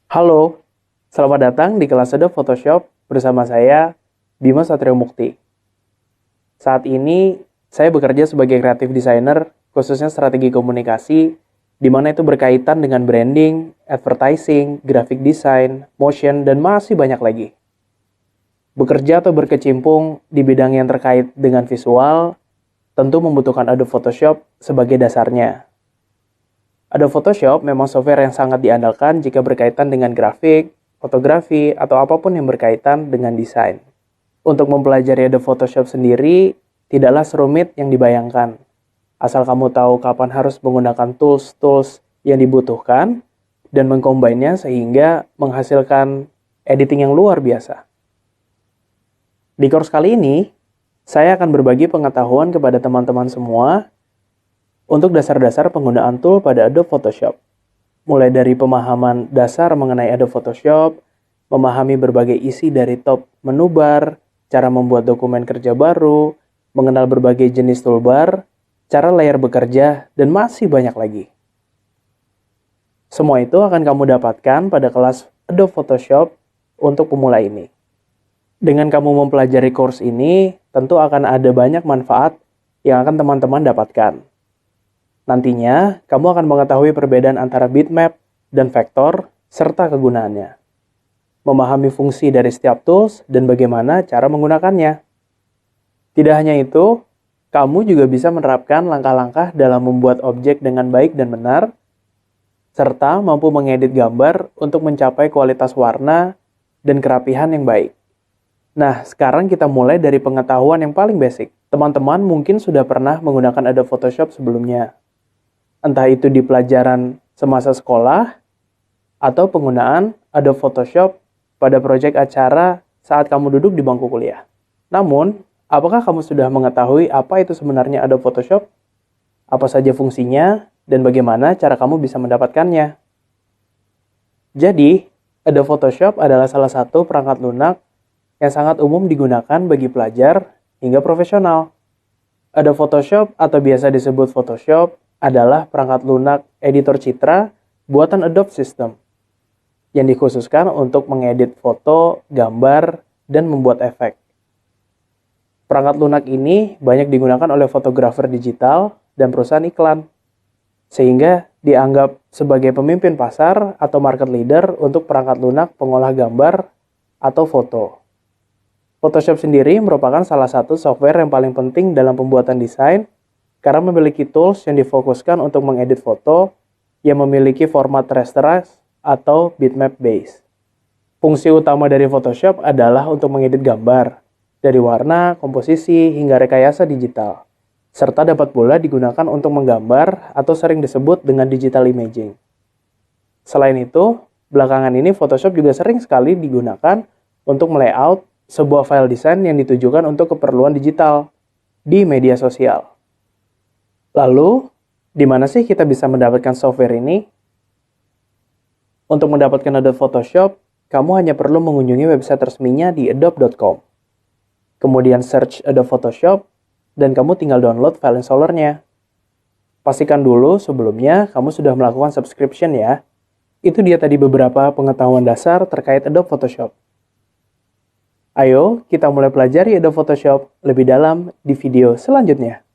Halo, selamat datang di kelas Adobe Photoshop bersama saya, Bima Satrio Mukti. Saat ini, saya bekerja sebagai creative designer, khususnya strategi komunikasi, di mana itu berkaitan dengan branding, advertising, graphic design, motion, dan masih banyak lagi. Bekerja atau berkecimpung di bidang yang terkait dengan visual, tentu membutuhkan Adobe Photoshop sebagai dasarnya. Adobe Photoshop memang software yang sangat diandalkan jika berkaitan dengan grafik, fotografi, atau apapun yang berkaitan dengan desain. Untuk mempelajari Adobe Photoshop sendiri, tidaklah serumit yang dibayangkan. Asal kamu tahu kapan harus menggunakan tools-tools yang dibutuhkan, dan mengcombine-nya sehingga menghasilkan editing yang luar biasa. Di course kali ini, saya akan berbagi pengetahuan kepada teman-teman semua untuk dasar-dasar penggunaan tool pada Adobe Photoshop. Mulai dari pemahaman dasar mengenai Adobe Photoshop, memahami berbagai isi dari top menu bar, cara membuat dokumen kerja baru, mengenal berbagai jenis toolbar, cara layar bekerja, dan masih banyak lagi. Semua itu akan kamu dapatkan pada kelas Adobe Photoshop untuk pemula ini. Dengan kamu mempelajari course ini, tentu akan ada banyak manfaat yang akan teman-teman dapatkan. Nantinya, kamu akan mengetahui perbedaan antara bitmap dan vektor, serta kegunaannya. Memahami fungsi dari setiap tools dan bagaimana cara menggunakannya. Tidak hanya itu, kamu juga bisa menerapkan langkah-langkah dalam membuat objek dengan baik dan benar, serta mampu mengedit gambar untuk mencapai kualitas warna dan kerapihan yang baik. Nah, sekarang kita mulai dari pengetahuan yang paling basic. Teman-teman mungkin sudah pernah menggunakan Adobe Photoshop sebelumnya. Entah itu di pelajaran semasa sekolah, atau penggunaan Adobe Photoshop pada proyek acara saat kamu duduk di bangku kuliah. Namun, apakah kamu sudah mengetahui apa itu sebenarnya Adobe Photoshop? Apa saja fungsinya, dan bagaimana cara kamu bisa mendapatkannya? Jadi, Adobe Photoshop adalah salah satu perangkat lunak yang sangat umum digunakan bagi pelajar hingga profesional. Adobe Photoshop atau biasa disebut Photoshop adalah perangkat lunak editor citra buatan Adobe System yang dikhususkan untuk mengedit foto, gambar, dan membuat efek. Perangkat lunak ini banyak digunakan oleh fotografer digital dan perusahaan iklan, sehingga dianggap sebagai pemimpin pasar atau market leader untuk perangkat lunak pengolah gambar atau foto. Photoshop sendiri merupakan salah satu software yang paling penting dalam pembuatan desain karena memiliki tools yang difokuskan untuk mengedit foto yang memiliki format rasterized atau bitmap base. Fungsi utama dari Photoshop adalah untuk mengedit gambar, dari warna, komposisi, hingga rekayasa digital, serta dapat pula digunakan untuk menggambar atau sering disebut dengan digital imaging. Selain itu, belakangan ini Photoshop juga sering sekali digunakan untuk melayout sebuah file desain yang ditujukan untuk keperluan digital di media sosial. Lalu, di mana sih kita bisa mendapatkan software ini? Untuk mendapatkan Adobe Photoshop, kamu hanya perlu mengunjungi website resminya di adobe.com. Kemudian search Adobe Photoshop, dan kamu tinggal download file installernya. Pastikan dulu sebelumnya kamu sudah melakukan subscription ya. Itu dia tadi beberapa pengetahuan dasar terkait Adobe Photoshop. Ayo, kita mulai pelajari Adobe Photoshop lebih dalam di video selanjutnya.